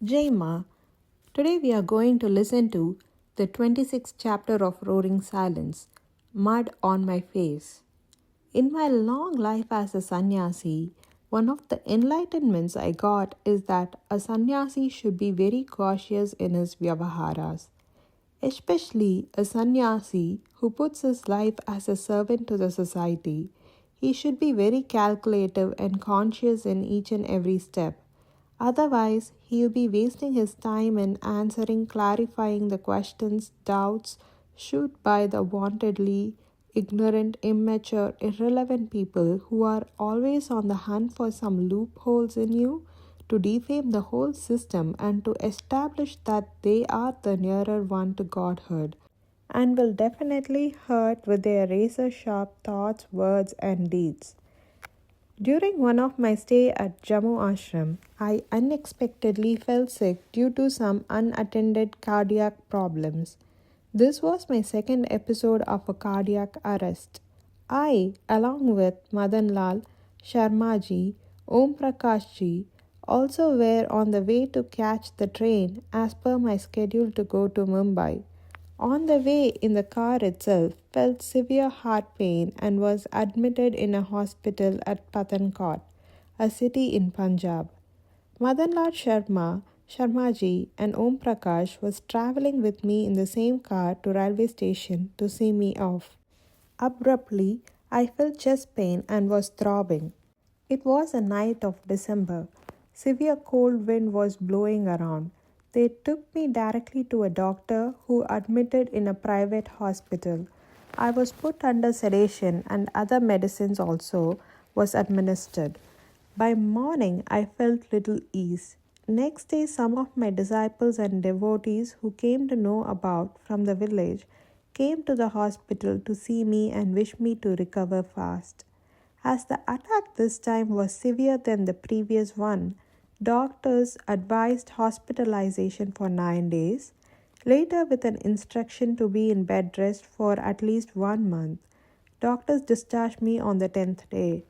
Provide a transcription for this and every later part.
Jai Ma, today we are going to listen to the 26th chapter of Roaring Silence, Mud on My Face. In my long life as a sannyasi, one of the enlightenments I got is that a sannyasi should be very cautious in his vyavaharas, especially a sannyasi who puts his life as a servant to the society. He should be very calculative and conscious in each and every step. Otherwise, he'll be wasting his time in answering, clarifying the questions, doubts shoot by the wantedly ignorant, immature, irrelevant people who are always on the hunt for some loopholes in you to defame the whole system and to establish that they are the nearer one to Godhood and will definitely hurt with their razor sharp thoughts, words, and deeds. During one of my stay at Jammu Ashram, I unexpectedly fell sick due to some unattended cardiac problems. This was my second episode of a cardiac arrest. I, along with Madan Lal, Sharmaji, Om Prakashji, also were on the way to catch the train as per my schedule to go to Mumbai. On the way in the car itself, felt severe heart pain and was admitted in a hospital at Pathankot, a city in Punjab. Madanlal Sharmaji and Om Prakash was travelling with me in the same car to railway station to see me off. Abruptly, I felt chest pain and was throbbing. It was a night of December. Severe cold wind was blowing around. They took me directly to a doctor who admitted in a private hospital. I was put under sedation and other medicines also was administered. By morning I felt little ease. Next day some of my disciples and devotees who came to know about from the village came to the hospital to see me and wish me to recover fast. As the attack this time was severe than the previous one, doctors advised hospitalization for 9 days, later with an instruction to be in bed rest for at least 1 month. Doctors discharged me on the 10th day.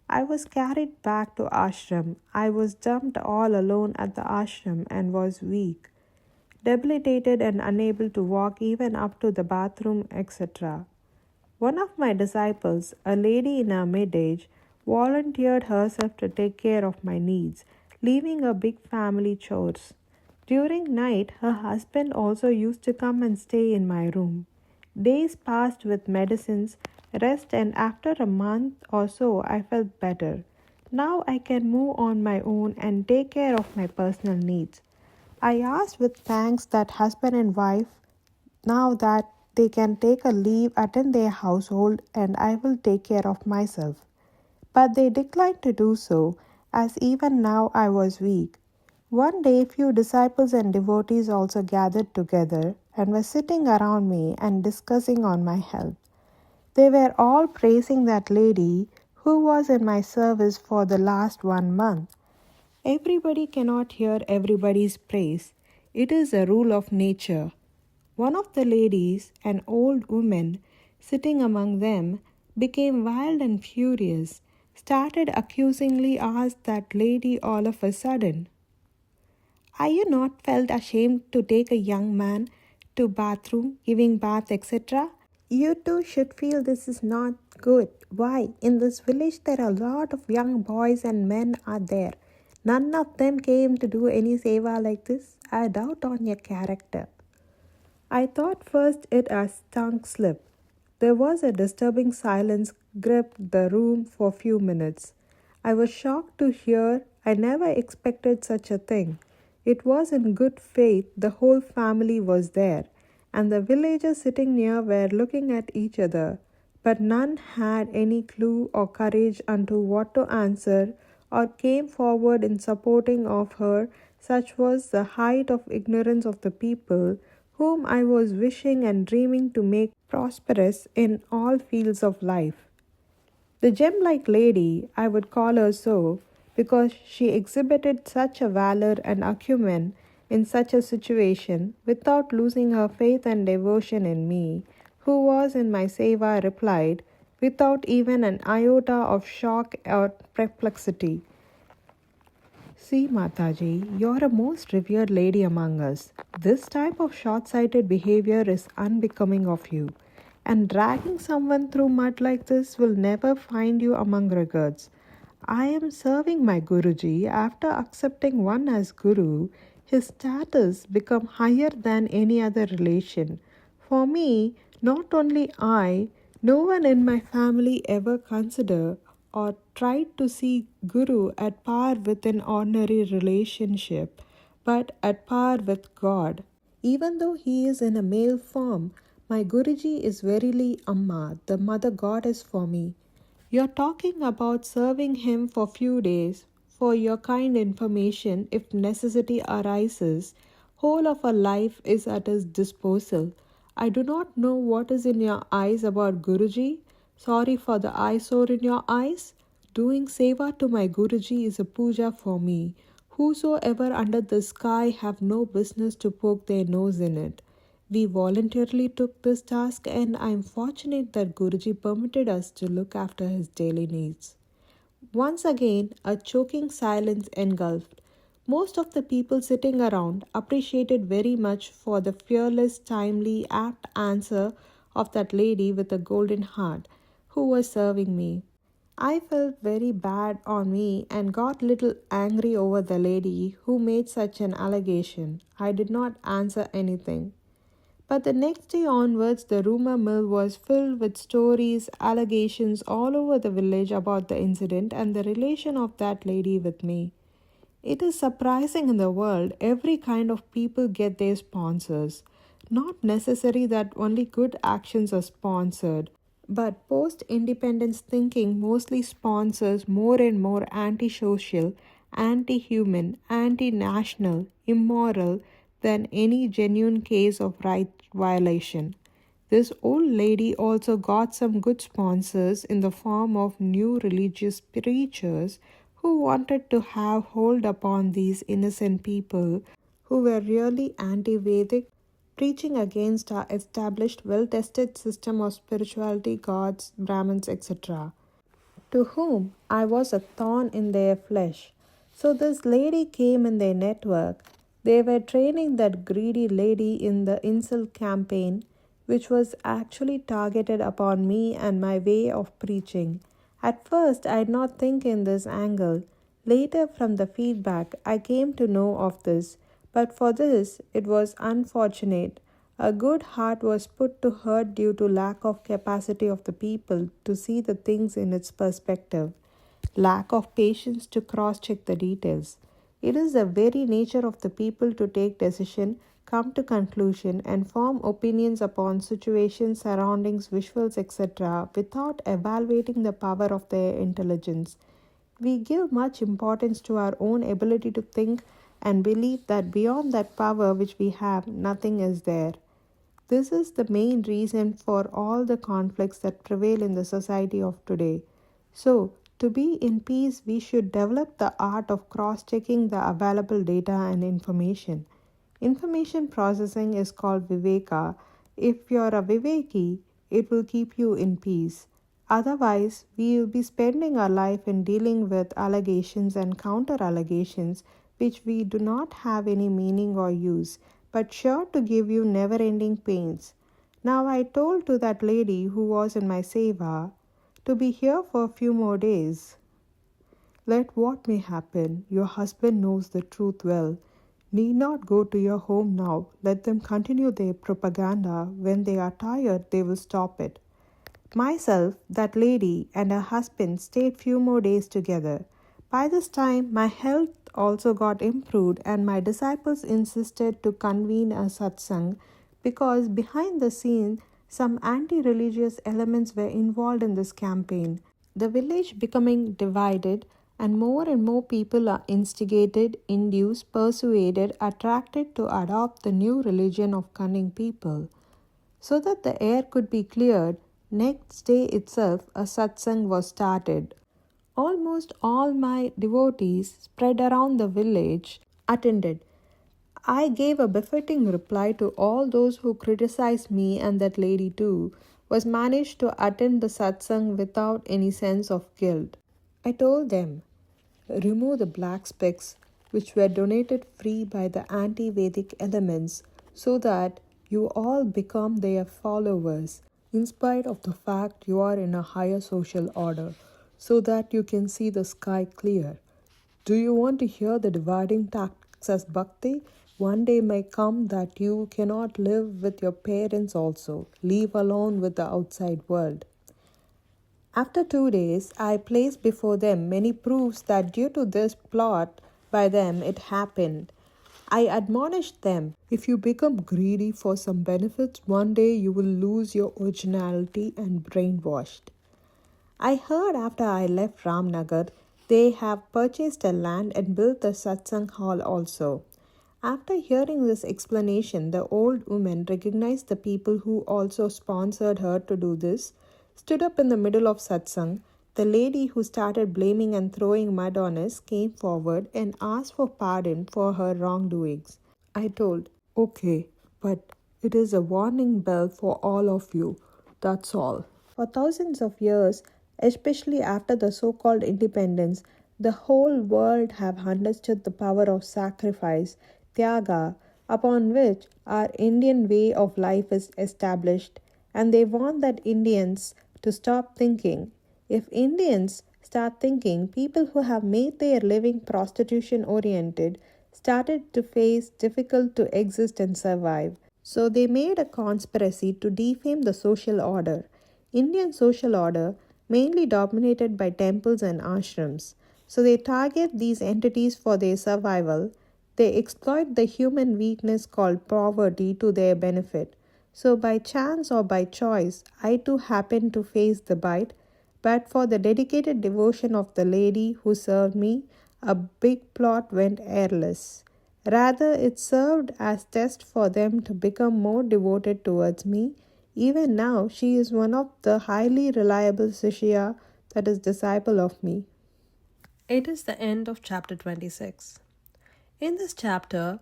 I was carried back to ashram. I was dumped all alone at the ashram and was weak, debilitated and unable to walk even up to the bathroom, etc. One of my disciples, a lady in her mid-age, volunteered herself to take care of my needs, leaving a big family chores. During night, her husband also used to come and stay in my room. Days passed with medicines, rest, and after a month or so, I felt better. Now I can move on my own and take care of my personal needs. I asked with thanks that husband and wife now that they can take a leave, attend their household, and I will take care of myself. But they declined to do so, as even now I was weak. One day, few disciples and devotees also gathered together and were sitting around me and discussing on my health. They were all praising that lady who was in my service for the last 1 month. Everybody cannot hear everybody's praise. It is a rule of nature. One of the ladies, an old woman, sitting among them, became wild and furious, started accusingly asked that lady all of a sudden, "Are you not felt ashamed to take a young man to bathroom, giving bath, etc.? You too should feel this is not good. Why? In this village there are a lot of young boys and men are there. None of them came to do any seva like this. I doubt on your character." I thought first it a tongue slip. There was a disturbing silence gripped the room for a few minutes. I was shocked to hear. I never expected such a thing. It was in good faith the whole family was there, and the villagers sitting near were looking at each other, but none had any clue or courage unto what to answer or came forward in supporting of her. Such was the height of ignorance of the people whom I was wishing and dreaming to make prosperous in all fields of life. The gem-like lady, I would call her so, because she exhibited such a valor and acumen in such a situation without losing her faith and devotion in me, who was in my seva, replied, without even an iota of shock or perplexity, See, Mataji, you're a most revered lady among us. This type of short sighted behavior is unbecoming of you, and dragging someone through mud like this will never find you among regards. I am serving my Guruji. After accepting one as Guru, his status become higher than any other relation. For me, not only I, no one in my family ever consider or tried to see Guru at par with an ordinary relationship, but at par with God. Even though he is in a male form, my Guruji is verily Amma, the mother goddess for me. You're talking about serving him for few days. For your kind information, if necessity arises, whole of our life is at his disposal. I do not know what is in your eyes about Guruji. Sorry for the eyesore in your eyes. Doing seva to my Guruji is a puja for me. Whosoever under the sky have no business to poke their nose in it. We voluntarily took this task, and I am fortunate that Guruji permitted us to look after his daily needs. Once again, a choking silence engulfed. Most of the people sitting around appreciated very much for the fearless, timely, apt answer of that lady with a golden heart who was serving me. I felt very bad on me and got little angry over the lady who made such an allegation. I did not answer anything. But the next day onwards, the rumor mill was filled with stories, allegations all over the village about the incident and the relation of that lady with me. It is surprising in the world, every kind of people get their sponsors. Not necessary that only good actions are sponsored, but post-independence thinking mostly sponsors more and more anti-social, anti-human, anti-national, immoral than any genuine case of right violation. This old lady also got some good sponsors in the form of new religious preachers who wanted to have hold upon these innocent people who were really anti-Vedic, preaching against our established well-tested system of spirituality, gods, Brahmins, etc., to whom I was a thorn in their flesh. So this lady came in their network. They were training that greedy lady in the insult campaign, which was actually targeted upon me and my way of preaching. At first, I did not think in this angle. Later, from the feedback, I came to know of this. But for this, it was unfortunate. A good heart was put to hurt due to lack of capacity of the people to see the things in its perspective, lack of patience to cross-check the details. It is the very nature of the people to take decision, come to conclusion, and form opinions upon situations, surroundings, visuals, etc., without evaluating the power of their intelligence. We give much importance to our own ability to think and believe that beyond that power which we have, nothing is there. This is the main reason for all the conflicts that prevail in the society of today. So, to be in peace, we should develop the art of cross-checking the available data and information. Information processing is called Viveka. If you're a Viveki, it will keep you in peace. Otherwise, we will be spending our life in dealing with allegations and counter-allegations which we do not have any meaning or use, but sure to give you never-ending pains. Now I told to that lady who was in my seva to be here for a few more days. Let what may happen, your husband knows the truth well. Need not go to your home now. Let them continue their propaganda. When they are tired, they will stop it. Myself, that lady, and her husband stayed few more days together. By this time, my health also got improved, and my disciples insisted to convene a satsang because behind the scene, some anti-religious elements were involved in this campaign. The village becoming divided, and more people are instigated, induced, persuaded, attracted to adopt the new religion of cunning people. So that the air could be cleared, next day itself a satsang was started. Almost all my devotees spread around the village attended. I gave a befitting reply to all those who criticized me, and that lady too was managed to attend the satsang without any sense of guilt. I told them, remove the black specks, which were donated free by the anti-Vedic elements so that you all become their followers in spite of the fact you are in a higher social order so that you can see the sky clear. Do you want to hear the dividing tactics as bhakti? One day may come that you cannot live with your parents also, leave alone with the outside world. After 2 days, I placed before them many proofs that due to this plot by them it happened. I admonished them, if you become greedy for some benefits, one day you will lose your originality and brainwashed. I heard after I left Ramnagar, they have purchased a land and built the satsang hall also. After hearing this explanation, the old woman recognized the people who also sponsored her to do this, stood up in the middle of satsang. The lady who started blaming and throwing mud on us came forward and asked for pardon for her wrongdoings. I told, okay, but it is a warning bell for all of you. That's all. For thousands of years, especially after the so-called independence, the whole world have understood the power of sacrifice, tyaga, upon which our Indian way of life is established, and they want that Indians to stop thinking. If Indians start thinking, people who have made their living prostitution-oriented started to face difficult to exist and survive. So they made a conspiracy to defame the social order. Indian social order mainly dominated by temples and ashrams. So they target these entities for their survival. They exploit the human weakness called poverty to their benefit. So by chance or by choice, I too happened to face the bite, but for the dedicated devotion of the lady who served me, a big plot went airless. Rather, it served as test for them to become more devoted towards me. Even now, she is one of the highly reliable Shishya, that is disciple of me. It is the end of chapter 26. In this chapter,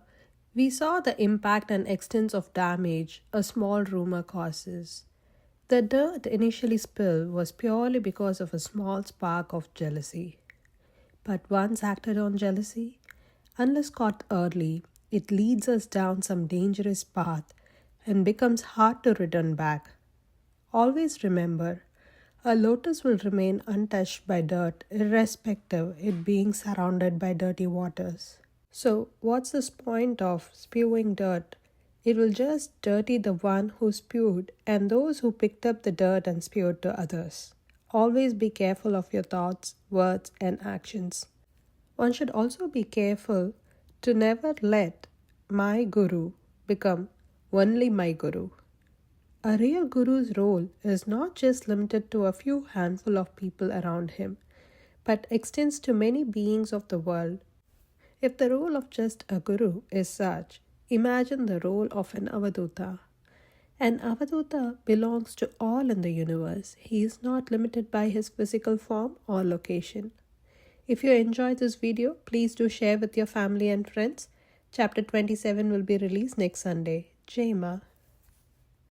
we saw the impact and extent of damage a small rumor causes. The dirt initially spilled was purely because of a small spark of jealousy. But once acted on jealousy, unless caught early, it leads us down some dangerous path and becomes hard to return back. Always remember, a lotus will remain untouched by dirt irrespective it being surrounded by dirty waters. So what's this point of spewing dirt? It will just dirty the one who spewed and those who picked up the dirt and spewed to others. Always be careful of your thoughts, words, and actions. One should also be careful to never let my guru become only my guru. A real guru's role is not just limited to a few handful of people around him, but extends to many beings of the world. If the role of just a guru is such, imagine the role of an Avadhoota. An Avadhoota belongs to all in the universe. He is not limited by his physical form or location. If you enjoyed this video, please do share with your family and friends. Chapter 27 will be released next Sunday. Jai Ma.